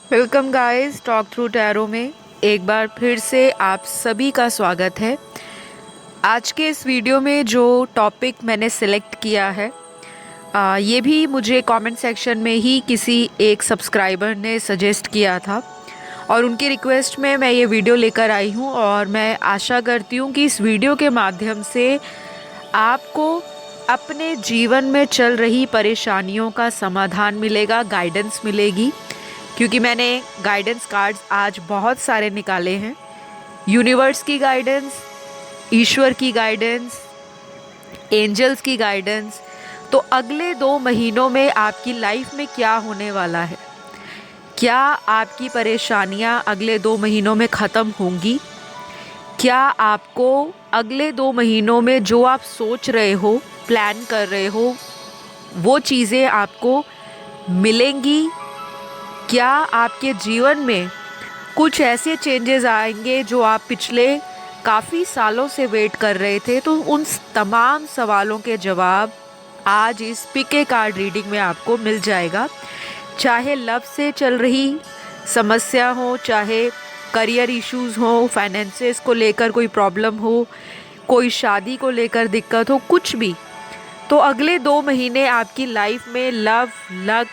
Welcome guys, talk through tarot में एक बार फिर से आप सभी का स्वागत है। आज के इस वीडियो में जो टॉपिक मैंने सिलेक्ट किया है, ये भी मुझे कमेंट सेक्शन में ही किसी एक सब्सक्राइबर ने सजेस्ट किया था और उनकी रिक्वेस्ट में मैं ये वीडियो लेकर आई हूँ। और मैं आशा करती हूँ कि इस वीडियो के माध्यम से आपको अपने जीवन में चल रही परेशानियों का समाधान मिलेगा, गाइडेंस मिलेगी। क्योंकि मैंने गाइडेंस कार्ड्स आज बहुत सारे निकाले हैं। यूनिवर्स की गाइडेंस, ईश्वर की गाइडेंस, एंजल्स की गाइडेंस। तो अगले 2 महीनों में आपकी लाइफ में क्या होने वाला है, क्या आपकी परेशानियां अगले 2 महीनों में ख़त्म होंगी, क्या आपको अगले 2 महीनों में जो आप सोच रहे हो, प्लान कर रहे हो, वो चीज़ें आपको मिलेंगी, क्या आपके जीवन में कुछ ऐसे चेंजेस आएंगे जो आप पिछले काफ़ी सालों से वेट कर रहे थे। तो उन तमाम सवालों के जवाब आज इस पिके कार्ड रीडिंग में आपको मिल जाएगा। चाहे लव से चल रही समस्या हो, चाहे करियर इश्यूज़ हो, फाइनेंसेस को लेकर कोई प्रॉब्लम हो, कोई शादी को लेकर दिक्कत हो, कुछ भी। तो अगले 2 महीने आपकी लाइफ में love, luck,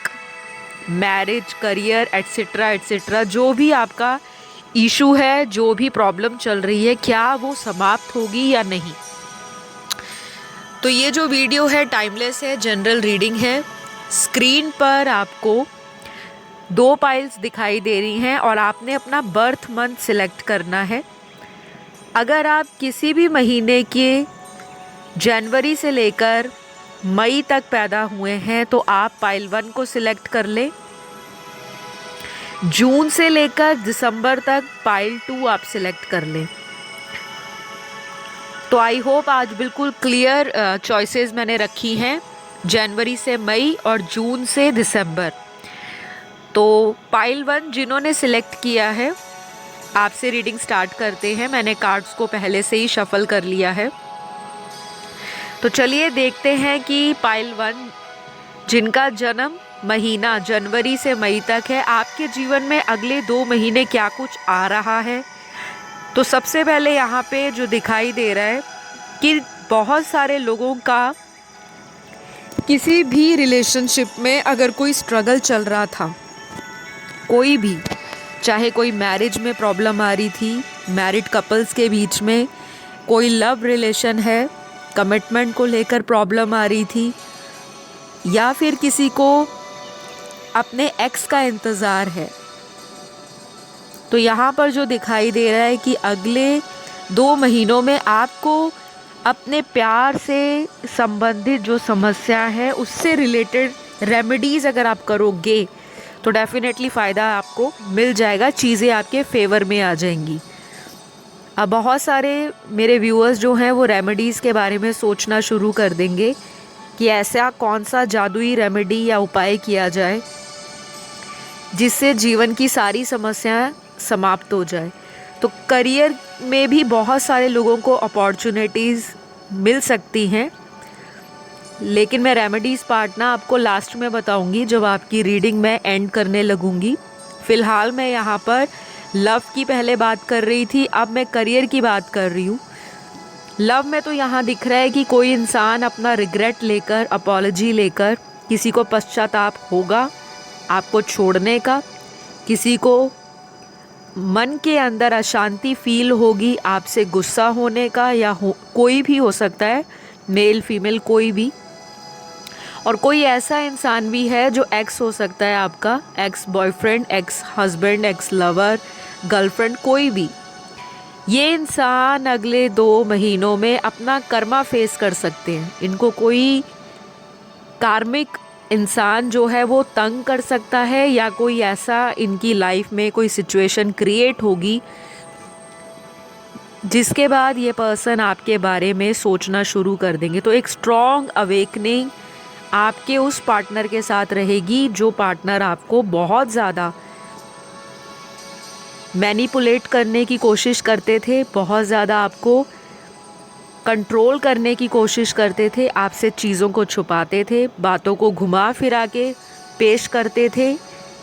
marriage, career etcetera etcetera जो भी आपका इशू है, जो भी प्रॉब्लम चल रही है, क्या वो समाप्त होगी या नहीं। तो ये जो वीडियो है टाइमलेस है, जनरल रीडिंग है। स्क्रीन पर आपको 2 पाइल्स दिखाई दे रही हैं और आपने अपना बर्थ मंथ सिलेक्ट करना है। अगर आप किसी भी महीने के जनवरी से लेकर मई तक पैदा हुए हैं तो आप पाइल 1 को सिलेक्ट कर लें। जून से लेकर दिसंबर तक पाइल 2 आप सिलेक्ट कर लें। तो आई होप आज बिल्कुल क्लियर चॉइसेस मैंने रखी हैं, जनवरी से मई और जून से दिसंबर। तो पाइल 1 जिन्होंने सिलेक्ट किया है, आपसे रीडिंग स्टार्ट करते हैं। मैंने कार्ड्स को पहले से ही शफल कर लिया है। तो चलिए देखते हैं कि पाइल 1 जिनका जन्म महीना जनवरी से मई तक है, आपके जीवन में अगले 2 महीने क्या कुछ आ रहा है। तो सबसे पहले यहाँ पे जो दिखाई दे रहा है कि बहुत सारे लोगों का किसी भी रिलेशनशिप में अगर कोई स्ट्रगल चल रहा था, कोई भी, चाहे कोई मैरिज में प्रॉब्लम आ रही थी, मैरिड कपल्स के बीच में कोई लव रिलेशन है, कमिटमेंट को लेकर प्रॉब्लम आ रही थी, या फिर किसी को अपने एक्स का इंतज़ार है। तो यहाँ पर जो दिखाई दे रहा है कि अगले 2 महीनों में आपको अपने प्यार से संबंधित जो समस्या है उससे रिलेटेड रेमेडीज़ अगर आप करोगे तो डेफिनेटली फ़ायदा आपको मिल जाएगा, चीज़ें आपके फेवर में आ जाएंगी। अब बहुत सारे मेरे व्यूअर्स जो हैं वो रेमेडीज़ के बारे में सोचना शुरू कर देंगे कि ऐसा कौन सा जादुई रेमेडी या उपाय किया जाए जिससे जीवन की सारी समस्याएं समाप्त हो जाए। तो करियर में भी बहुत सारे लोगों को अपॉर्चुनिटीज़ मिल सकती हैं, लेकिन मैं रेमेडीज़ पार्ट ना आपको लास्ट में बताऊंगी जब आपकी रीडिंग मैं एंड करने लगूंगी। फ़िलहाल मैं यहाँ पर लव की पहले बात कर रही थी, अब मैं करियर की बात कर रही हूँ। लव में तो यहाँ दिख रहा है कि कोई इंसान अपना रिग्रेट लेकर, अपॉलजी लेकर, किसी को पश्चाताप होगा आपको छोड़ने का, किसी को मन के अंदर अशांति फील होगी आपसे गुस्सा होने का, या कोई भी हो सकता है, मेल फीमेल कोई भी। और कोई ऐसा इंसान भी है जो एक्स हो सकता है, आपका ex boyfriend, ex husband, x lover, girlfriend, कोई भी। ये इंसान अगले 2 महीनों में अपना कर्मा फेस कर सकते हैं। इनको कोई कार्मिक इंसान जो है वो तंग कर सकता है, या कोई ऐसा इनकी लाइफ में कोई सिचुएशन क्रिएट होगी जिसके बाद ये पर्सन आपके बारे में सोचना शुरू कर देंगे। तो एक स्ट्रॉन्ग अवेकनिंग आपके उस पार्टनर के साथ रहेगी जो पार्टनर आपको बहुत ज़्यादा मैनिपुलेट करने की कोशिश करते थे, बहुत ज़्यादा आपको कंट्रोल करने की कोशिश करते थे, आपसे चीज़ों को छुपाते थे, बातों को घुमा फिरा के पेश करते थे,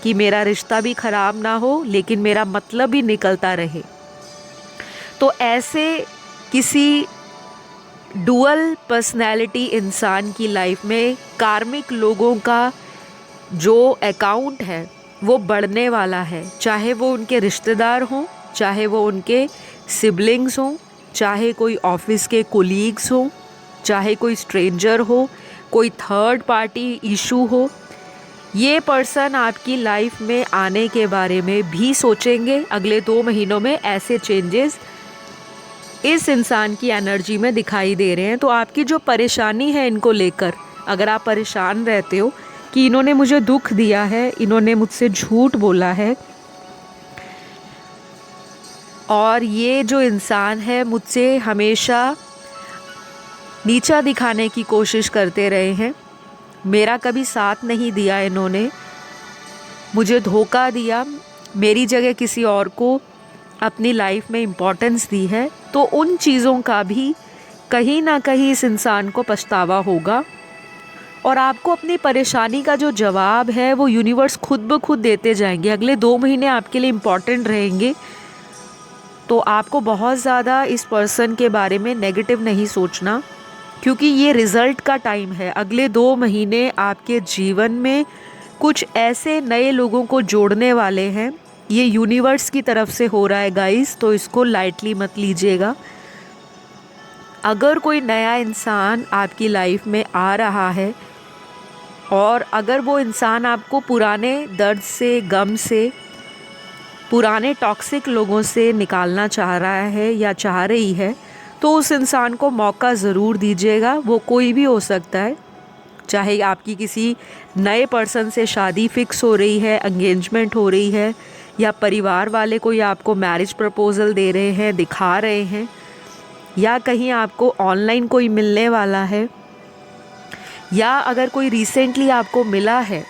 कि मेरा रिश्ता भी ख़राब ना हो लेकिन मेरा मतलब भी निकलता रहे। तो ऐसे किसी डुअल पर्सनैलिटी इंसान की लाइफ में कार्मिक लोगों का जो अकाउंट है वो बढ़ने वाला है, चाहे वो उनके रिश्तेदार हों, चाहे वो उनके सिबलिंग्स हों, चाहे कोई ऑफिस के कोलीग्स हों, चाहे कोई स्ट्रेंजर हो, कोई थर्ड पार्टी इशू हो। ये पर्सन आपकी लाइफ में आने के बारे में भी सोचेंगे। अगले 2 महीनों में ऐसे चेंजेस इस इंसान की एनर्जी में दिखाई दे रहे हैं। तो आपकी जो परेशानी है इनको लेकर, अगर आप परेशान रहते हो कि इन्होंने मुझे दुख दिया है, इन्होंने मुझसे झूठ बोला है और ये जो इंसान है मुझसे हमेशा नीचा दिखाने की कोशिश करते रहे हैं, मेरा कभी साथ नहीं दिया इन्होंने, मुझे धोखा दिया, मेरी जगह किसी और को अपनी लाइफ में इम्पोर्टेंस दी है, तो उन चीज़ों का भी कहीं ना कहीं इस इंसान को पछतावा होगा। और आपको अपनी परेशानी का जो जवाब है वो यूनिवर्स खुद ब खुद देते जाएंगे। अगले 2 महीने आपके लिए इम्पॉर्टेंट रहेंगे। तो आपको बहुत ज़्यादा इस पर्सन के बारे में नेगेटिव नहीं सोचना, क्योंकि ये रिज़ल्ट का टाइम है। अगले 2 महीने आपके जीवन में कुछ ऐसे नए लोगों को जोड़ने वाले हैं। ये यूनिवर्स की तरफ से हो रहा है गाइस, तो इसको लाइटली मत लीजिएगा। अगर कोई नया इंसान आपकी लाइफ में आ रहा है और अगर वो इंसान आपको पुराने दर्द से, गम से, पुराने टॉक्सिक लोगों से निकालना चाह रहा है या चाह रही है, तो उस इंसान को मौका ज़रूर दीजिएगा। वो कोई भी हो सकता है, चाहे आपकी किसी नए पर्सन से शादी फिक्स हो रही है, एंगेजमेंट हो रही है, या परिवार वाले कोई आपको मैरिज प्रपोज़ल दे रहे हैं, दिखा रहे हैं, या कहीं आपको ऑनलाइन कोई मिलने वाला है, या अगर कोई रिसेंटली आपको मिला है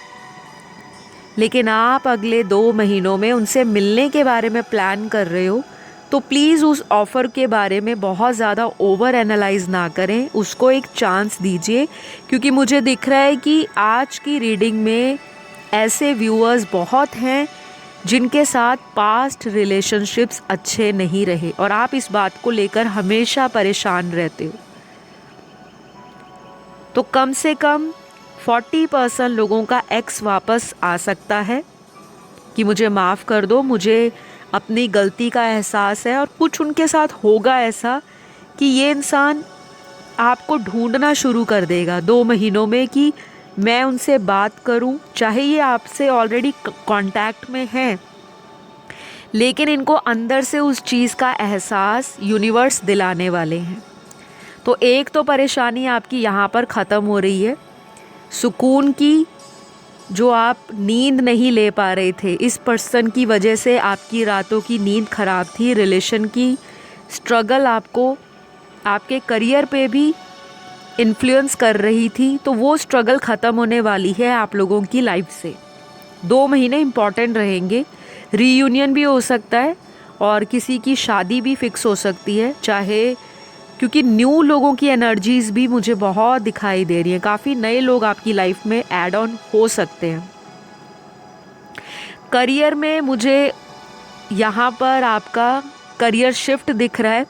लेकिन आप अगले 2 महीनों में उनसे मिलने के बारे में प्लान कर रहे हो, तो प्लीज़ उस ऑफ़र के बारे में बहुत ज़्यादा ओवर एनालाइज ना करें, उसको एक चांस दीजिए। क्योंकि मुझे दिख रहा है कि आज की रीडिंग में ऐसे व्यूअर्स बहुत हैं जिनके साथ पास्ट रिलेशनशिप्स अच्छे नहीं रहे और आप इस बात को लेकर हमेशा परेशान रहते हो। तो कम से कम 40% लोगों का एक्स वापस आ सकता है कि मुझे माफ़ कर दो, मुझे अपनी गलती का एहसास है। और कुछ उनके साथ होगा ऐसा कि ये इंसान आपको ढूंढना शुरू कर देगा 2 महीनों में कि मैं उनसे बात करूं, चाहे ये आपसे ऑलरेडी कांटेक्ट में हैं, लेकिन इनको अंदर से उस चीज़ का एहसास यूनिवर्स दिलाने वाले हैं। तो एक तो परेशानी आपकी यहाँ पर ख़त्म हो रही है, सुकून की जो आप नींद नहीं ले पा रहे थे, इस पर्सन की वजह से आपकी रातों की नींद ख़राब थी, रिलेशन की स्ट्रगल आपको आपके करियर पे भी इन्फ्लुएंस कर रही थी, तो वो स्ट्रगल ख़त्म होने वाली है आप लोगों की लाइफ से। 2 महीने इम्पॉर्टेंट रहेंगे, रीयूनियन भी हो सकता है और किसी की शादी भी फिक्स हो सकती है, चाहे, क्योंकि न्यू लोगों की एनर्जीज़ भी मुझे बहुत दिखाई दे रही हैं। काफ़ी नए लोग आपकी लाइफ में ऐड ऑन हो सकते हैं। करियर में मुझे यहाँ पर आपका करियर शिफ्ट दिख रहा है,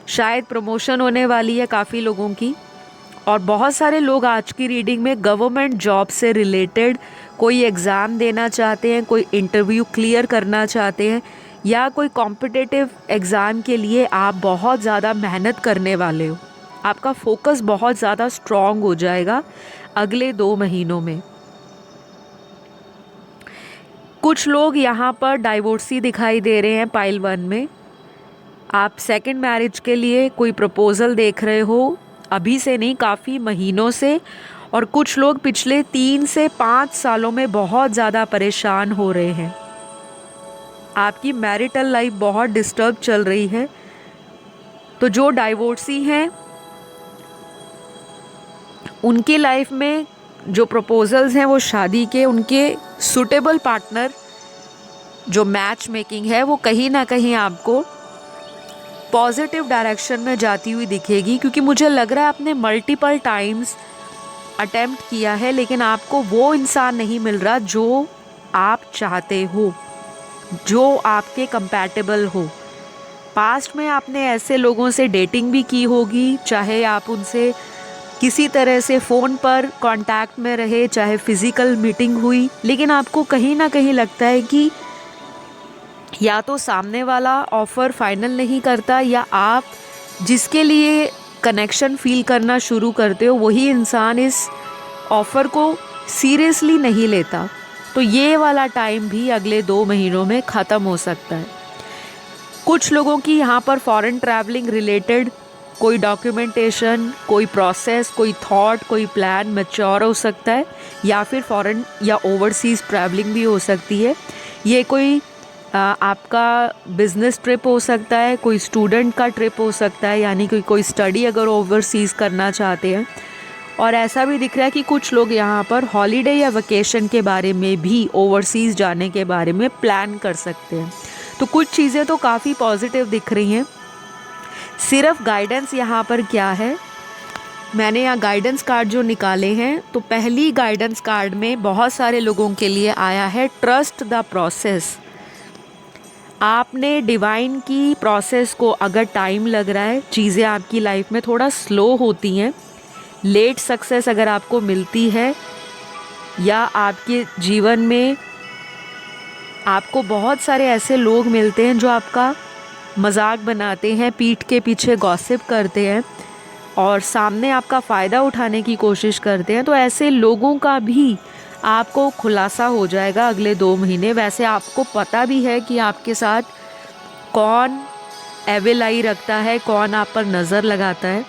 शायद प्रमोशन होने वाली है काफ़ी लोगों की। और बहुत सारे लोग आज की रीडिंग में गवर्नमेंट जॉब से रिलेटेड कोई एग्ज़ाम देना चाहते हैं, कोई इंटरव्यू क्लियर करना चाहते हैं, या कोई कॉम्पिटिटिव एग्ज़ाम के लिए आप बहुत ज़्यादा मेहनत करने वाले हो। आपका फोकस बहुत ज़्यादा स्ट्रॉन्ग हो जाएगा अगले 2 महीनों में। कुछ लोग यहाँ पर डाइवोर्सी दिखाई दे रहे हैं पाइल 1 में। आप सेकंड मैरिज के लिए कोई प्रपोज़ल देख रहे हो, अभी से नहीं, काफ़ी महीनों से। और कुछ लोग पिछले 3 से 5 सालों में बहुत ज़्यादा परेशान हो रहे हैं। आपकी मैरिटल लाइफ बहुत डिस्टर्ब चल रही है। तो जो डाइवोर्सी हैं उनकी लाइफ में जो प्रपोजल्स हैं वो शादी के, उनके सूटेबल पार्टनर जो मैच मेकिंग है वो कहीं ना कहीं आपको पॉजिटिव डायरेक्शन में जाती हुई दिखेगी। क्योंकि मुझे लग रहा है आपने मल्टीपल टाइम्स अटेम्प्ट किया है लेकिन आपको वो इंसान नहीं मिल रहा जो आप चाहते हो, जो आपके कंपैटिबल हो। पास्ट में आपने ऐसे लोगों से डेटिंग भी की होगी, चाहे आप उनसे किसी तरह से फ़ोन पर कांटेक्ट में रहे, चाहे फिज़िकल मीटिंग हुई, लेकिन आपको कहीं ना कहीं लगता है कि या तो सामने वाला ऑफ़र फाइनल नहीं करता, या आप जिसके लिए कनेक्शन फील करना शुरू करते हो वही इंसान इस ऑफ़र को सीरियसली नहीं लेता। तो ये वाला टाइम भी अगले 2 महीनों में ख़त्म हो सकता है। कुछ लोगों की यहाँ पर फॉरेन ट्रैवलिंग रिलेटेड कोई डॉक्यूमेंटेशन, कोई प्रोसेस, कोई थॉट, कोई प्लान मैच्योर हो सकता है, या फिर फॉरेन या ओवरसीज़ ट्रैवलिंग भी हो सकती है। ये कोई आपका बिजनेस ट्रिप हो सकता है, कोई स्टूडेंट का ट्रिप हो सकता है, यानी कि कोई स्टडी अगर ओवरसीज़ करना चाहते हैं। और ऐसा भी दिख रहा है कि कुछ लोग यहाँ पर हॉलीडे या वेकेशन के बारे में भी ओवरसीज़ जाने के बारे में प्लान कर सकते हैं। तो कुछ चीज़ें तो काफ़ी पॉजिटिव दिख रही हैं। सिर्फ गाइडेंस यहाँ पर क्या है, मैंने यहाँ गाइडेंस कार्ड जो निकाले हैं, तो पहली गाइडेंस कार्ड में बहुत सारे लोगों के लिए आया है ट्रस्ट द प्रोसेस। आपने डिवाइन की प्रोसेस को, अगर टाइम लग रहा है, चीज़ें आपकी लाइफ में थोड़ा स्लो होती हैं, लेट सक्सेस अगर आपको मिलती है, या आपके जीवन में आपको बहुत सारे ऐसे लोग मिलते हैं जो आपका मजाक बनाते हैं, पीठ के पीछे गॉसिप करते हैं और सामने आपका फ़ायदा उठाने की कोशिश करते हैं, तो ऐसे लोगों का भी आपको खुलासा हो जाएगा अगले 2 महीने। वैसे आपको पता भी है कि आपके साथ कौन एविल आई रखता है, कौन आप पर नज़र लगाता है,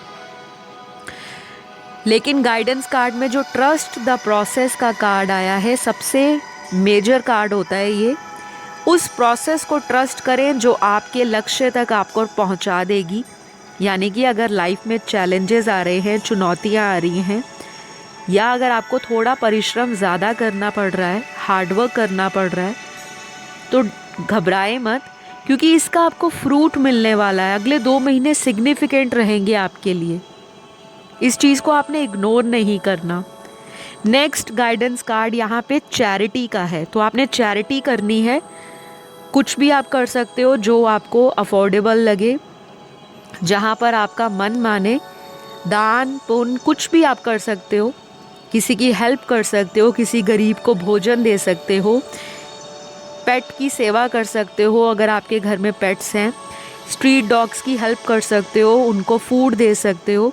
लेकिन गाइडेंस कार्ड में जो ट्रस्ट द प्रोसेस का कार्ड आया है, सबसे मेजर कार्ड होता है ये। उस प्रोसेस को ट्रस्ट करें जो आपके लक्ष्य तक आपको पहुंचा देगी। यानी कि अगर लाइफ में चैलेंजेस आ रहे हैं, चुनौतियां आ रही हैं, या अगर आपको थोड़ा परिश्रम ज़्यादा करना पड़ रहा है, हार्डवर्क करना पड़ रहा है, तो घबराएं मत, क्योंकि इसका आपको फ्रूट मिलने वाला है। अगले 2 महीने सिग्निफिकेंट रहेंगे आपके लिए। इस चीज़ को आपने इग्नोर नहीं करना। नेक्स्ट गाइडेंस कार्ड यहाँ पे चैरिटी का है, तो आपने चैरिटी करनी है। कुछ भी आप कर सकते हो जो आपको अफोर्डेबल लगे, जहाँ पर आपका मन माने। दान पुण्य कुछ भी आप कर सकते हो, किसी की हेल्प कर सकते हो, किसी गरीब को भोजन दे सकते हो, पेट की सेवा कर सकते हो अगर आपके घर में पेट्स हैं, स्ट्रीट डॉग्स की हेल्प कर सकते हो, उनको फूड दे सकते हो।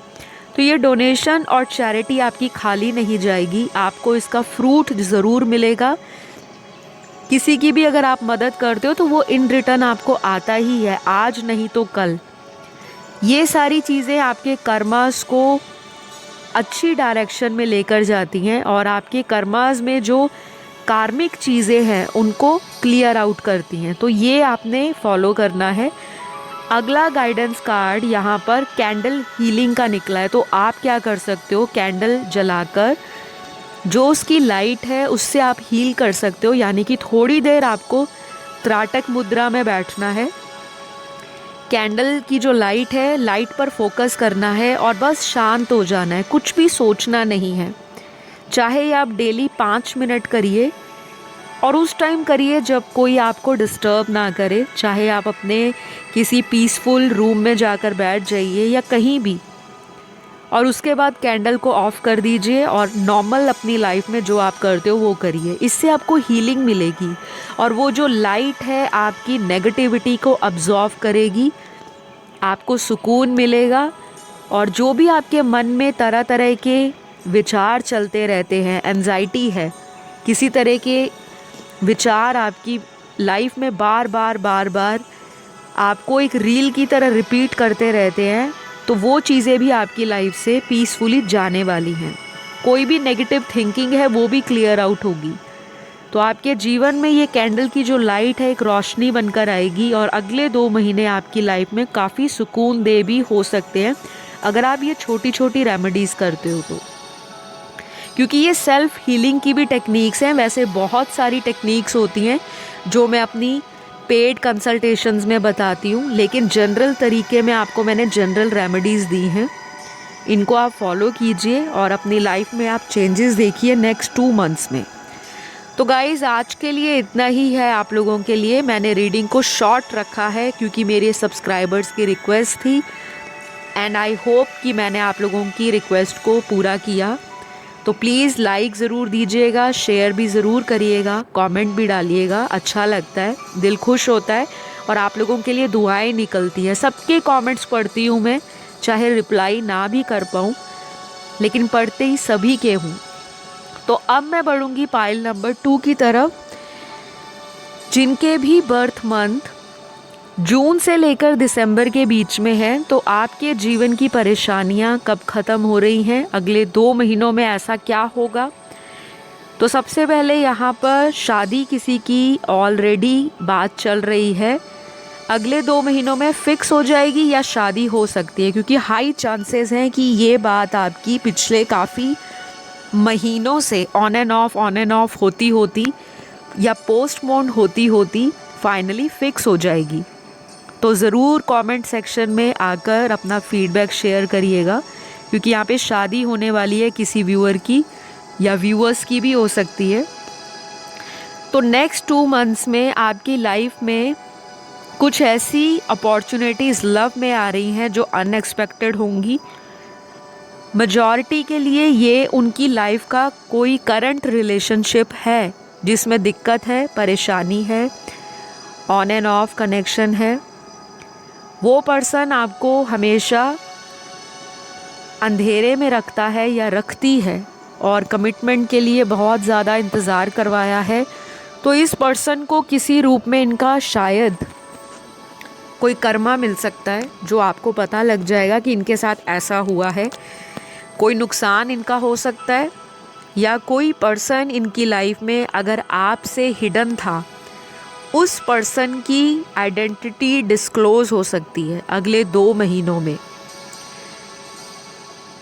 तो ये डोनेशन और चैरिटी आपकी खाली नहीं जाएगी, आपको इसका फ्रूट ज़रूर मिलेगा। किसी की भी अगर आप मदद करते हो तो वो इन रिटर्न आपको आता ही है, आज नहीं तो कल। ये सारी चीज़ें आपके कर्मास को अच्छी डायरेक्शन में लेकर जाती हैं और आपके कर्मास में जो कार्मिक चीज़ें हैं उनको क्लियर आउट करती हैं। तो ये आपने फॉलो करना है। अगला गाइडेंस कार्ड यहाँ पर कैंडल हीलिंग का निकला है, तो आप क्या कर सकते हो, कैंडल जलाकर जो उसकी लाइट है उससे आप हील कर सकते हो। यानी कि थोड़ी देर आपको त्राटक मुद्रा में बैठना है, कैंडल की जो लाइट है, लाइट पर फोकस करना है और बस शांत हो जाना है, कुछ भी सोचना नहीं है। चाहे आप डेली 5 मिनट करिए और उस टाइम करिए जब कोई आपको डिस्टर्ब ना करे। चाहे आप अपने किसी पीसफुल रूम में जाकर बैठ जाइए या कहीं भी, और उसके बाद कैंडल को ऑफ़ कर दीजिए और नॉर्मल अपनी लाइफ में जो आप करते हो वो करिए। इससे आपको हीलिंग मिलेगी और वो जो लाइट है आपकी नेगेटिविटी को अब्जॉर्व करेगी, आपको सुकून मिलेगा। और जो भी आपके मन में तरह तरह के विचार चलते रहते हैं, एंजाइटी है, किसी तरह के विचार आपकी लाइफ में बार बार आपको एक रील की तरह रिपीट करते रहते हैं, तो वो चीज़ें भी आपकी लाइफ से पीसफुली जाने वाली हैं। कोई भी नेगेटिव थिंकिंग है वो भी क्लियर आउट होगी। तो आपके जीवन में ये कैंडल की जो लाइट है एक रोशनी बनकर आएगी और अगले 2 महीने आपकी लाइफ में काफ़ी सुकून दे भी हो सकते हैं अगर आप ये छोटी छोटी रेमेडीज़ करते हो तो। क्योंकि ये सेल्फ हीलिंग की भी टेक्निक्स हैं। वैसे बहुत सारी टेक्निक्स होती हैं जो मैं अपनी पेड कंसल्टेशंस में बताती हूँ, लेकिन जनरल तरीके में आपको मैंने जनरल रेमेडीज़ दी हैं। इनको आप फॉलो कीजिए और अपनी लाइफ में आप चेंजेस देखिए नेक्स्ट 2 मंथ्स में। तो गाइज़ आज के लिए इतना ही है आप लोगों के लिए। मैंने रीडिंग को शॉर्ट रखा है क्योंकि मेरे सब्सक्राइबर्स की रिक्वेस्ट थी एंड आई होप कि मैंने आप लोगों की रिक्वेस्ट को पूरा किया। तो प्लीज़ लाइक ज़रूर दीजिएगा, शेयर भी ज़रूर करिएगा, कमेंट भी डालिएगा, अच्छा लगता है, दिल खुश होता है और आप लोगों के लिए दुआएं निकलती हैं। सबके कमेंट्स पढ़ती हूँ मैं, चाहे रिप्लाई ना भी कर पाऊँ लेकिन पढ़ते ही सभी के हूँ। तो अब मैं बढ़ूँगी पाइल नंबर 2 की तरफ। जिनके भी बर्थ मंथ जून से लेकर दिसंबर के बीच में है, तो आपके जीवन की परेशानियां कब ख़त्म हो रही हैं, अगले 2 महीनों में ऐसा क्या होगा। तो सबसे पहले यहाँ पर शादी किसी की ऑलरेडी बात चल रही है, अगले 2 महीनों में फिक्स हो जाएगी या शादी हो सकती है, क्योंकि हाई चांसेस हैं कि ये बात आपकी पिछले काफ़ी महीनों से ऑन एंड ऑफ होती या पोस्टपोन होती फाइनली फिक्स हो जाएगी। तो ज़रूर कमेंट सेक्शन में आकर अपना फीडबैक शेयर करिएगा, क्योंकि यहाँ पे शादी होने वाली है किसी व्यूअर की या व्यूअर्स की भी हो सकती है। तो नेक्स्ट 2 मंथ्स में आपकी लाइफ में कुछ ऐसी अपॉर्चुनिटीज़ लव में आ रही हैं जो अनएक्सपेक्टेड होंगी। मेजॉरिटी के लिए ये उनकी लाइफ का कोई करंट रिलेशनशिप है जिसमें दिक्कत है, परेशानी है, ऑन एंड ऑफ कनेक्शन है। वो पर्सन आपको हमेशा अंधेरे में रखता है या रखती है और कमिटमेंट के लिए बहुत ज़्यादा इंतज़ार करवाया है। तो इस पर्सन को किसी रूप में इनका शायद कोई कर्मा मिल सकता है जो आपको पता लग जाएगा कि इनके साथ ऐसा हुआ है। कोई नुकसान इनका हो सकता है या कोई पर्सन इनकी लाइफ में अगर आपसे हिडन था, उस पर्सन की आइडेंटिटी डिस्क्लोज़ हो सकती है अगले 2 महीनों में।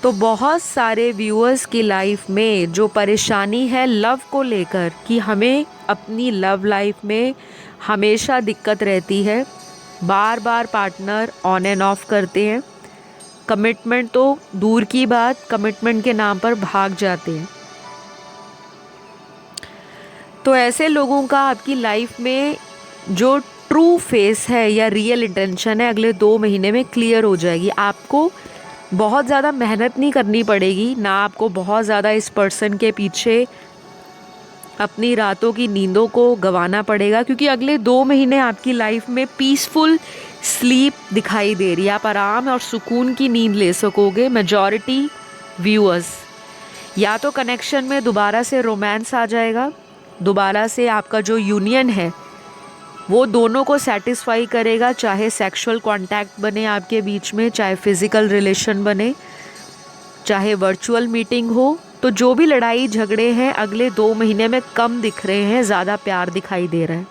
तो बहुत सारे व्यूअर्स की लाइफ में जो परेशानी है लव को लेकर कि हमें अपनी लव लाइफ में हमेशा दिक्कत रहती है, बार बार पार्टनर ऑन एंड ऑफ करते हैं, कमिटमेंट तो दूर की बात, कमिटमेंट के नाम पर भाग जाते हैं। तो ऐसे लोगों का आपकी लाइफ में जो ट्रू फेस है या रियल इंटेंशन है अगले 2 महीने में क्लियर हो जाएगी। आपको बहुत ज़्यादा मेहनत नहीं करनी पड़ेगी, ना आपको बहुत ज़्यादा इस पर्सन के पीछे अपनी रातों की नींदों को गंवाना पड़ेगा, क्योंकि अगले 2 महीने आपकी लाइफ में पीसफुल स्लीप दिखाई दे रही है। आप आराम और सुकून की नींद ले सकोगे। मेजॉरिटी व्यूअर्स या तो कनेक्शन में दोबारा से रोमांस आ जाएगा, दोबारा से आपका जो यूनियन है वो दोनों को सेटिस्फाई करेगा, चाहे सेक्सुअल कांटेक्ट बने आपके बीच में, चाहे फिज़िकल रिलेशन बने, चाहे वर्चुअल मीटिंग हो। तो जो भी लड़ाई झगड़े हैं अगले 2 महीने में कम दिख रहे हैं, ज़्यादा प्यार दिखाई दे रहा है।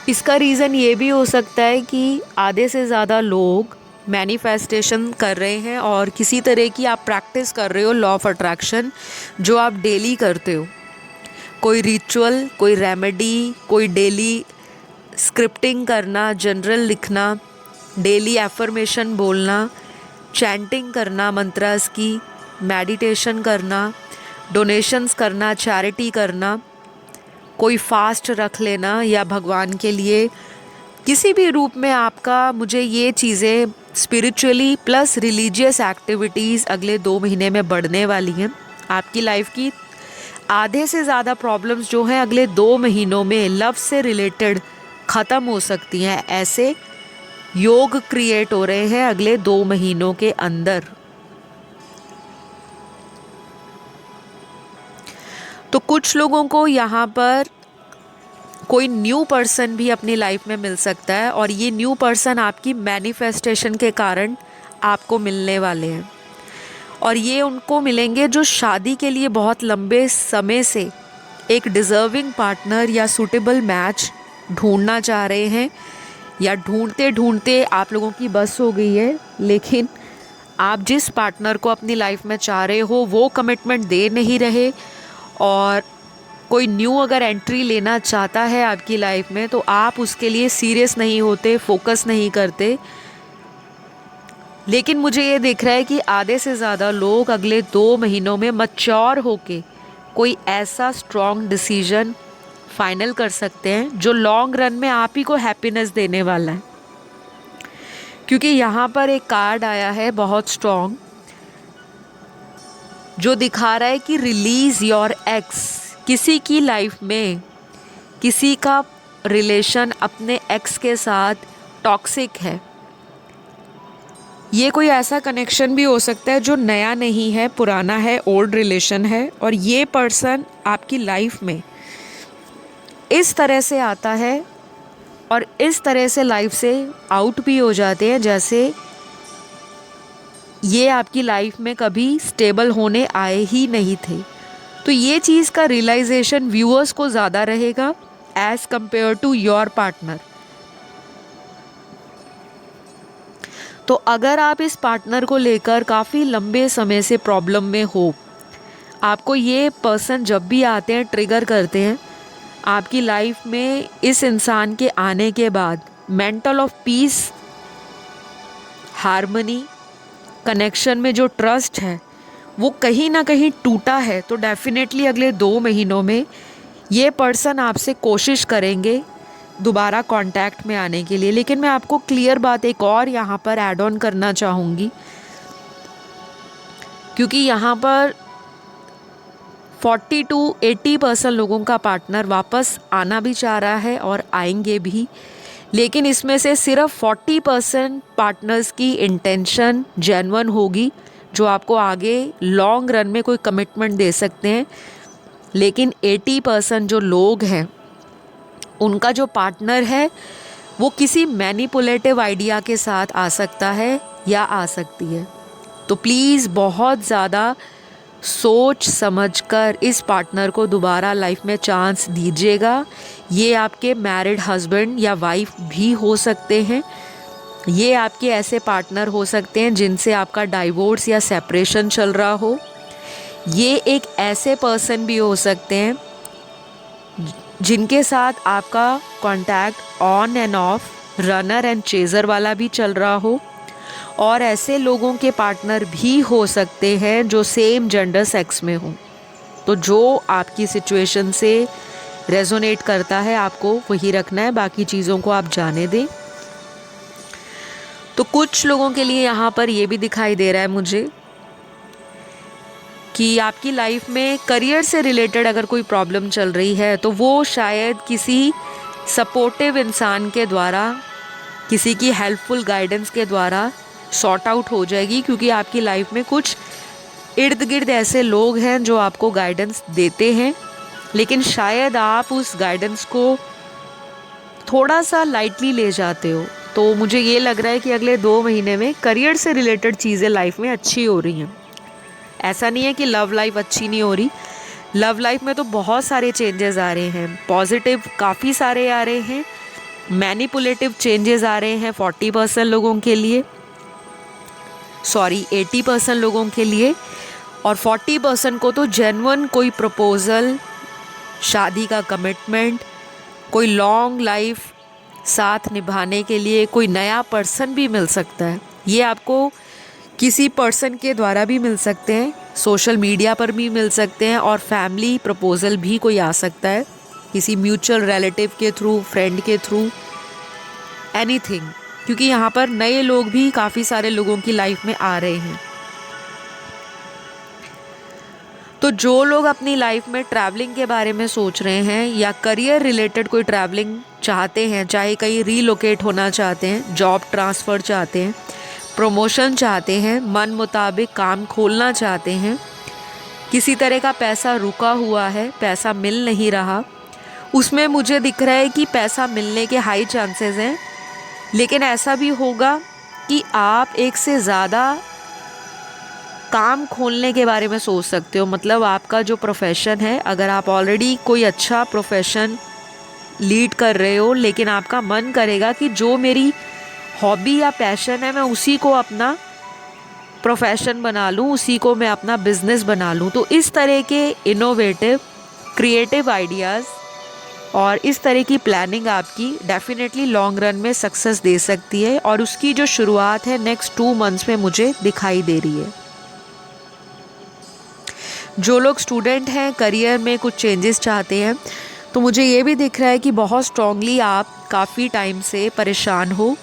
इसका रीज़न ये भी हो सकता है कि आधे से ज़्यादा लोग मैनिफेस्टेशन कर रहे हैं और किसी तरह की आप प्रैक्टिस कर रहे हो लॉ ऑफ अट्रैक्शन, जो आप डेली करते हो। कोई रिचुअल, कोई रेमेडी, कोई डेली स्क्रिप्टिंग करना, जनरल लिखना, डेली एफर्मेशन बोलना, चैंटिंग करना मंत्रास की, मेडिटेशन करना, डोनेशंस करना, चैरिटी करना, कोई फास्ट रख लेना या भगवान के लिए किसी भी रूप में आपका, मुझे ये चीज़ें स्पिरिचुअली प्लस रिलीजियस एक्टिविटीज़ अगले 2 महीने में बढ़ने वाली हैं। आपकी लाइफ की आधे से ज़्यादा प्रॉब्लम्स जो हैं अगले 2 महीनों में लव से रिलेटेड ख़त्म हो सकती हैं। ऐसे योग क्रिएट हो रहे हैं अगले 2 महीनों के अंदर। तो कुछ लोगों को यहाँ पर कोई न्यू पर्सन भी अपनी लाइफ में मिल सकता है और ये न्यू पर्सन आपकी मैनिफेस्टेशन के कारण आपको मिलने वाले हैं। और ये उनको मिलेंगे जो शादी के लिए बहुत लंबे समय से एक डिज़र्विंग पार्टनर या सूटेबल मैच ढूंढना चाह रहे हैं, या ढूंढते ढूंढते आप लोगों की बस हो गई है, लेकिन आप जिस पार्टनर को अपनी लाइफ में चाह रहे हो वो कमिटमेंट दे नहीं रहे। और कोई न्यू अगर एंट्री लेना चाहता है आपकी लाइफ में तो आप उसके लिए सीरियस नहीं होते, फोकस नहीं करते। लेकिन मुझे ये दिख रहा है कि आधे से ज़्यादा लोग अगले 2 महीनों में मैच्योर होके कोई ऐसा स्ट्रॉन्ग डिसीजन फाइनल कर सकते हैं जो लॉन्ग रन में आप ही को हैप्पीनेस देने वाला है। क्योंकि यहाँ पर एक कार्ड आया है बहुत स्ट्रॉन्ग, जो दिखा रहा है कि रिलीज योर एक्स। किसी की लाइफ में किसी का रिलेशन अपने एक्स के साथ टॉक्सिक है। ये कोई ऐसा कनेक्शन भी हो सकता है जो नया नहीं है, पुराना है, ओल्ड रिलेशन है, और ये पर्सन आपकी लाइफ में इस तरह से आता है और इस तरह से लाइफ से आउट भी हो जाते हैं जैसे ये आपकी लाइफ में कभी स्टेबल होने आए ही नहीं थे। तो ये चीज़ का रियलाइजेशन व्यूअर्स को ज़्यादा रहेगा as compare to your partner. तो अगर आप इस पार्टनर को लेकर काफ़ी लंबे समय से प्रॉब्लम में हो, आपको ये पर्सन जब भी आते हैं ट्रिगर करते हैं, आपकी लाइफ में इस इंसान के आने के बाद mental of peace, harmony, connection में जो ट्रस्ट है वो कहीं ना कहीं टूटा है, तो डेफिनेटली अगले 2 महीनों में ये पर्सन आपसे कोशिश करेंगे दोबारा कांटेक्ट में आने के लिए। लेकिन मैं आपको क्लियर बात एक और यहाँ पर ऐड ऑन करना चाहूँगी, क्योंकि यहाँ पर 40 to 80% लोगों का पार्टनर वापस आना भी चाह रहा है और आएंगे भी, लेकिन इसमें से सिर्फ 40% पार्टनर्स की इंटेंशन जेन्युइन होगी जो आपको आगे लॉन्ग रन में कोई कमिटमेंट दे सकते हैं। लेकिन 80% जो लोग हैं उनका जो पार्टनर है वो किसी मैनिपुलेटिव आइडिया के साथ आ सकता है या आ सकती है। तो प्लीज़ बहुत ज़्यादा सोच समझकर इस पार्टनर को दोबारा लाइफ में चांस दीजिएगा। ये आपके मैरिड हस्बैंड या वाइफ भी हो सकते हैं, ये आपके ऐसे पार्टनर हो सकते हैं जिनसे आपका डाइवोर्स या सेपरेशन चल रहा हो, ये एक ऐसे पर्सन भी हो सकते हैं जिनके साथ आपका contact on end of, runner and chaser वाला भी चल रहा हो, और ऐसे लोगों के पार्टनर भी हो सकते हैं जो सेम जेंडर सेक्स में हो। तो जो आपकी सिचुएशन से रेजोनेट करता है आपको वही रखना है, बाकी चीज़ों को आप जाने दें। तो कुछ लोगों के लिए यहाँ पर ये भी दिखाई दे रहा है मुझे कि आपकी लाइफ में करियर से रिलेटेड अगर कोई प्रॉब्लम चल रही है तो वो शायद किसी सपोर्टिव इंसान के द्वारा, किसी की हेल्पफुल गाइडेंस के द्वारा सॉर्ट आउट हो जाएगी, क्योंकि आपकी लाइफ में कुछ इर्द गिर्द ऐसे लोग हैं जो आपको गाइडेंस देते हैं, लेकिन शायद आप उस गाइडेंस को थोड़ा सा लाइटली ले जाते हो। तो मुझे ये लग रहा है कि अगले 2 महीने में करियर से रिलेटेड चीज़ें लाइफ में अच्छी हो रही हैं। ऐसा नहीं है कि लव लाइफ अच्छी नहीं हो रही, लव लाइफ में तो बहुत सारे चेंजेस आ रहे हैं, पॉजिटिव काफ़ी सारे आ रहे हैं, मैनिपुलेटिव चेंजेस आ रहे हैं 40% लोगों के लिए, 80% लोगों के लिए, और 40% को तो जेन्युइन कोई प्रपोज़ल, शादी का कमिटमेंट, कोई लॉन्ग लाइफ साथ निभाने के लिए कोई नया पर्सन भी मिल सकता है। ये आपको किसी पर्सन के द्वारा भी मिल सकते हैं, सोशल मीडिया पर भी मिल सकते हैं, और फैमिली प्रपोज़ल भी कोई आ सकता है किसी म्यूचुअल रिलेटिव के थ्रू, फ्रेंड के थ्रू, एनीथिंग, क्योंकि यहाँ पर नए लोग भी काफ़ी सारे लोगों की लाइफ में आ रहे हैं। तो जो लोग अपनी लाइफ में ट्रैवलिंग के बारे में सोच रहे हैं या करियर रिलेटेड कोई ट्रैवलिंग चाहते हैं, चाहे कहीं रीलोकेट होना चाहते हैं, जॉब ट्रांसफ़र चाहते हैं, प्रमोशन चाहते हैं, मन मुताबिक काम खोलना चाहते हैं, किसी तरह का पैसा रुका हुआ है, पैसा मिल नहीं रहा, उसमें मुझे दिख रहा है कि पैसा मिलने के हाई चांसेस हैं, लेकिन ऐसा भी होगा कि आप एक से ज़्यादा काम खोलने के बारे में सोच सकते हो। मतलब आपका जो प्रोफेशन है, अगर आप ऑलरेडी कोई अच्छा प्रोफेशन लीड कर रहे हो, लेकिन आपका मन करेगा कि जो मेरी हॉबी या पैशन है मैं उसी को अपना प्रोफेशन बना लूँ, उसी को मैं अपना बिजनेस बना लूँ, तो इस तरह के इनोवेटिव, क्रिएटिव आइडियाज़ और इस तरह की प्लानिंग आपकी डेफिनेटली लॉन्ग रन में सक्सेस दे सकती है, और उसकी जो शुरुआत है नेक्स्ट 2 मंथ्स में मुझे दिखाई दे रही है। जो लोग स्टूडेंट हैं, करियर में कुछ चेंजेस चाहते हैं, तो मुझे ये भी दिख रहा है कि बहुत स्ट्रांगली आप काफ़ी टाइम से परेशान हो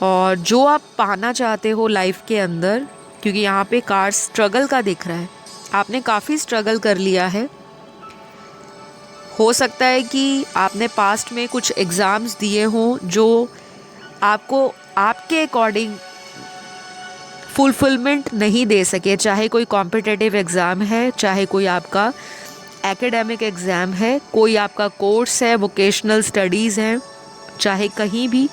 और जो आप पाना चाहते हो लाइफ के अंदर, क्योंकि यहाँ पे कार्ड स्ट्रगल का दिख रहा है, आपने काफ़ी स्ट्रगल कर लिया है। हो सकता है कि आपने पास्ट में कुछ एग्ज़ाम्स दिए हों जो आपको आपके अकॉर्डिंग फुलफिलमेंट नहीं दे सके, चाहे कोई कॉम्पिटिटिव एग्ज़ाम है, चाहे कोई आपका एकेडमिक एग्ज़ाम है, कोई आपका कोर्स है, वोकेशनल स्टडीज़ हैं, चाहे कहीं भी।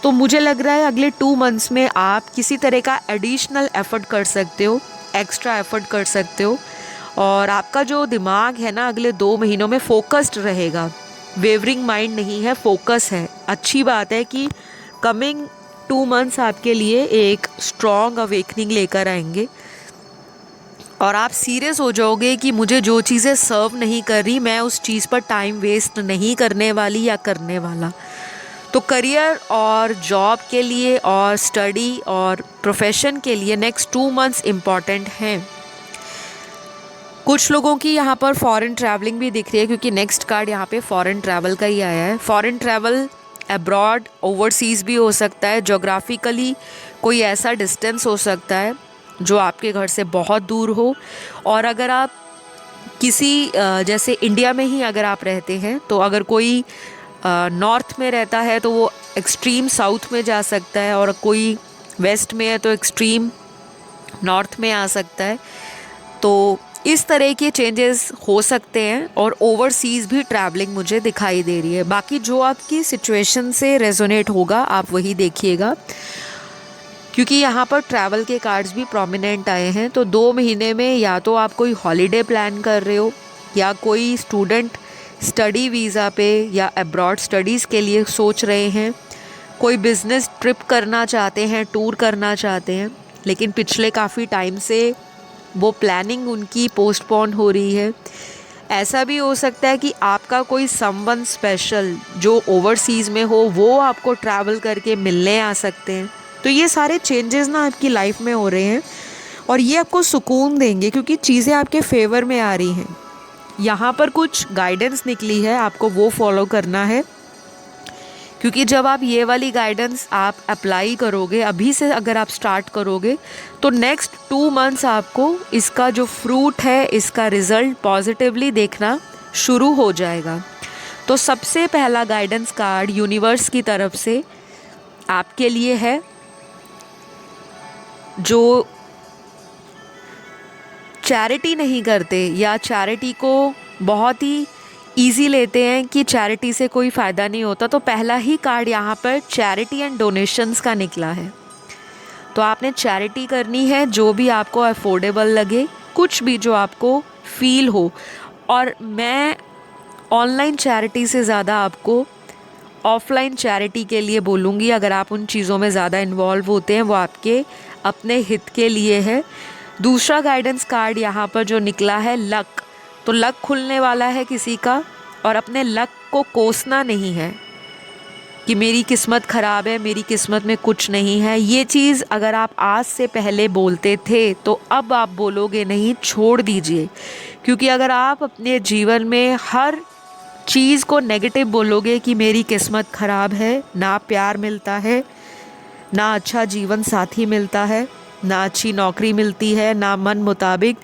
तो मुझे लग रहा है अगले 2 मंथ्स में आप किसी तरह का एडिशनल एफ़र्ट कर सकते हो, एक्स्ट्रा एफ़र्ट कर सकते हो, और आपका जो दिमाग है ना अगले 2 महीनों में फोकस्ड रहेगा, वेवरिंग माइंड नहीं है, फोकस है। अच्छी बात है कि कमिंग 2 मंथ्स आपके लिए एक स्ट्रॉन्ग अवेकनिंग लेकर आएंगे और आप सीरियस हो जाओगे कि मुझे जो चीज़ें सर्व नहीं कर रही, मैं उस चीज़ पर टाइम वेस्ट नहीं करने वाली या करने वाला। तो करियर और जॉब के लिए और स्टडी और प्रोफेशन के लिए नेक्स्ट 2 मंथ्स इम्पॉर्टेंट हैं। कुछ लोगों की यहाँ पर फॉरेन ट्रैवलिंग भी दिख रही है, क्योंकि नेक्स्ट कार्ड यहाँ पे फॉरेन ट्रैवल का ही आया है। फॉरेन ट्रैवल अब्रॉड, ओवरसीज़ भी हो सकता है, जोग्राफिकली कोई ऐसा डिस्टेंस हो सकता है जो आपके घर से बहुत दूर हो। और अगर आप किसी जैसे इंडिया में ही अगर आप रहते हैं, तो अगर कोई नॉर्थ में रहता है तो वो एक्सट्रीम साउथ में जा सकता है, और कोई वेस्ट में है तो एक्सट्रीम नॉर्थ में आ सकता है। तो इस तरह के चेंजेस हो सकते हैं, और ओवरसीज़ भी ट्रैवलिंग मुझे दिखाई दे रही है। बाकी जो आपकी सिचुएशन से रेजोनेट होगा आप वही देखिएगा, क्योंकि यहाँ पर ट्रैवल के कार्ड्स भी प्रोमिनेंट आए हैं। तो 2 महीने में या तो आप कोई हॉलीडे प्लान कर रहे हो, या कोई स्टूडेंट स्टडी वीज़ा पे या अब्रॉड स्टडीज़ के लिए सोच रहे हैं, कोई बिज़नेस ट्रिप करना चाहते हैं, टूर करना चाहते हैं, लेकिन पिछले काफ़ी टाइम से वो प्लानिंग उनकी पोस्टपोन हो रही है। ऐसा भी हो सकता है कि आपका कोई समवन स्पेशल जो ओवरसीज़ में हो वो आपको ट्रैवल करके मिलने आ सकते हैं। तो ये सारे चेंजेस ना आपकी लाइफ में हो रहे हैं, और ये आपको सुकून देंगे क्योंकि चीज़ें आपके फेवर में आ रही हैं। यहाँ पर कुछ गाइडेंस निकली है, आपको वो फॉलो करना है, क्योंकि जब आप ये वाली गाइडेंस आप अप्लाई करोगे, अभी से अगर आप स्टार्ट करोगे, तो नेक्स्ट 2 मंथ्स आपको इसका जो फ्रूट है, इसका रिज़ल्ट पॉजिटिवली देखना शुरू हो जाएगा। तो सबसे पहला गाइडेंस कार्ड यूनिवर्स की तरफ से आपके लिए है, जो चैरिटी नहीं करते या चैरिटी को बहुत ही ईजी लेते हैं कि चैरिटी से कोई फ़ायदा नहीं होता, तो पहला ही कार्ड यहाँ पर चैरिटी एंड डोनेशंस का निकला है। तो आपने चैरिटी करनी है, जो भी आपको अफोर्डेबल लगे, कुछ भी जो आपको फील हो। और मैं ऑनलाइन चैरिटी से ज़्यादा आपको ऑफलाइन चैरिटी के लिए बोलूँगी। अगर आप उन चीज़ों में ज़्यादा इन्वॉल्व होते हैं, वो आपके अपने हित के लिए है। दूसरा गाइडेंस कार्ड यहाँ पर जो निकला है, लक। तो लक खुलने वाला है किसी का, और अपने लक को कोसना नहीं है कि मेरी किस्मत ख़राब है, मेरी किस्मत में कुछ नहीं है। ये चीज़ अगर आप आज से पहले बोलते थे तो अब आप बोलोगे नहीं, छोड़ दीजिए। क्योंकि अगर आप अपने जीवन में हर चीज़ को नेगेटिव बोलोगे कि मेरी किस्मत ख़राब है, ना प्यार मिलता है, ना अच्छा जीवन साथी मिलता है, ना अच्छी नौकरी मिलती है, ना मन मुताबिक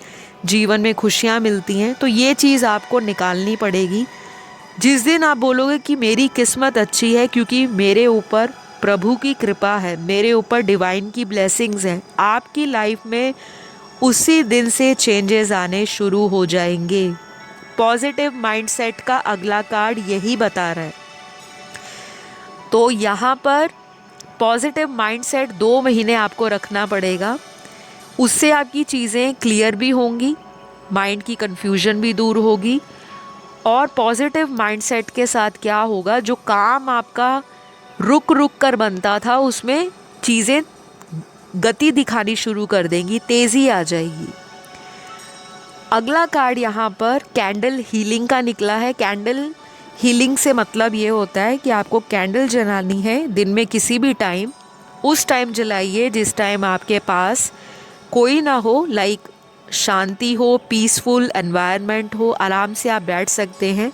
जीवन में खुशियाँ मिलती हैं, तो ये चीज़ आपको निकालनी पड़ेगी। जिस दिन आप बोलोगे कि मेरी किस्मत अच्छी है क्योंकि मेरे ऊपर प्रभु की कृपा है, मेरे ऊपर डिवाइन की ब्लेसिंग्स हैं, आपकी लाइफ में उसी दिन से चेंजेस आने शुरू हो जाएंगे। पॉजिटिव माइंडसेट का अगला कार्ड यही बता रहा है। तो यहाँ पर पॉजिटिव माइंडसेट 2 महीने आपको रखना पड़ेगा, उससे आपकी चीज़ें क्लियर भी होंगी, माइंड की कन्फ्यूजन भी दूर होगी। और पॉजिटिव माइंडसेट के साथ क्या होगा, जो काम आपका रुक रुक कर बनता था उसमें चीज़ें गति दिखानी शुरू कर देंगी, तेज़ी आ जाएगी। अगला कार्ड यहाँ पर कैंडल हीलिंग का निकला है। कैंडल हीलिंग से मतलब ये होता है कि आपको कैंडल जलानी है दिन में किसी भी टाइम। उस टाइम जलाइए जिस टाइम आपके पास कोई ना हो, लाइक शांति हो, पीसफुल एनवायरनमेंट हो, आराम से आप बैठ सकते हैं।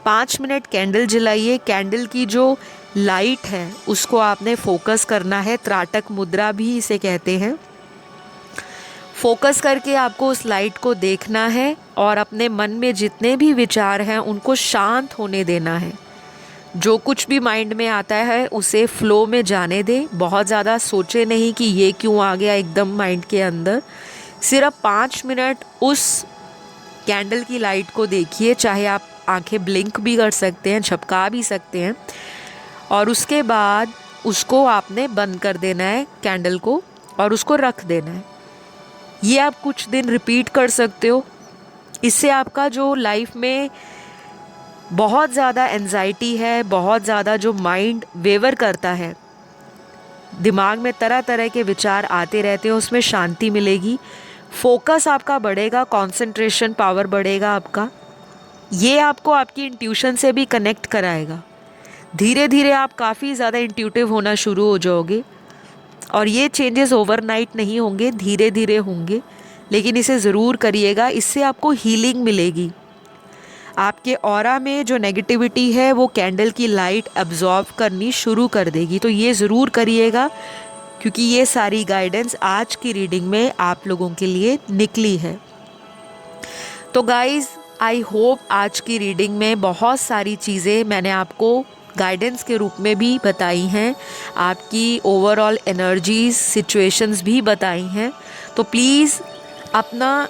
5 मिनट कैंडल जलाइए। कैंडल की जो लाइट है उसको आपने फोकस करना है, त्राटक मुद्रा भी इसे कहते हैं। फोकस करके आपको उस लाइट को देखना है और अपने मन में जितने भी विचार हैं उनको शांत होने देना है। जो कुछ भी माइंड में आता है उसे फ्लो में जाने दें। बहुत ज़्यादा सोचे नहीं कि ये क्यों आ गया एकदम माइंड के अंदर। सिर्फ 5 मिनट उस कैंडल की लाइट को देखिए। चाहे आप आंखें ब्लिंक भी कर सकते हैं, झपका भी सकते हैं, और उसके बाद उसको आपने बंद कर देना है कैंडल को और उसको रख देना है। ये आप कुछ दिन रिपीट कर सकते हो। इससे आपका जो लाइफ में बहुत ज़्यादा एंजाइटी है, बहुत ज़्यादा जो माइंड वेवर करता है, दिमाग में तरह तरह के विचार आते रहते हैं, उसमें शांति मिलेगी। फोकस आपका बढ़ेगा, कंसंट्रेशन पावर बढ़ेगा आपका। ये आपको आपकी इंट्यूशन से भी कनेक्ट कराएगा। धीरे धीरे आप काफ़ी ज़्यादा इंट्यूटिव होना शुरू हो जाओगे। और ये चेंजेस ओवरनाइट नहीं होंगे, धीरे धीरे होंगे, लेकिन इसे ज़रूर करिएगा। इससे आपको हीलिंग मिलेगी। आपके ऑरा में जो नेगेटिविटी है वो कैंडल की लाइट अब्जॉर्ब करनी शुरू कर देगी। तो ये ज़रूर करिएगा, क्योंकि ये सारी गाइडेंस आज की रीडिंग में आप लोगों के लिए निकली है। तो गाइज़, आई होप आज की रीडिंग में बहुत सारी चीज़ें मैंने आपको गाइडेंस के रूप में भी बताई हैं, आपकी ओवरऑल एनर्जीज, सिचुएशंस भी बताई हैं। तो प्लीज़ अपना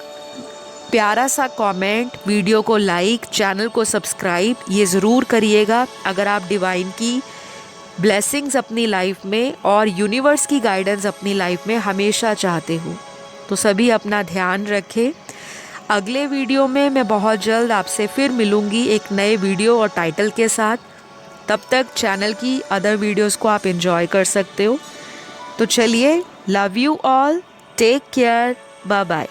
प्यारा सा कमेंट, वीडियो को लाइक, चैनल को सब्सक्राइब ये ज़रूर करिएगा। अगर आप डिवाइन की ब्लेसिंग्स अपनी लाइफ में और यूनिवर्स की गाइडेंस अपनी लाइफ में हमेशा चाहते हो, तो सभी अपना ध्यान रखें। अगले वीडियो में मैं बहुत जल्द आपसे फिर मिलूँगी एक नए वीडियो और टाइटल के साथ। तब तक चैनल की अदर वीडियोस को आप एंजॉय कर सकते हो। तो चलिए, love you all, take care, bye bye.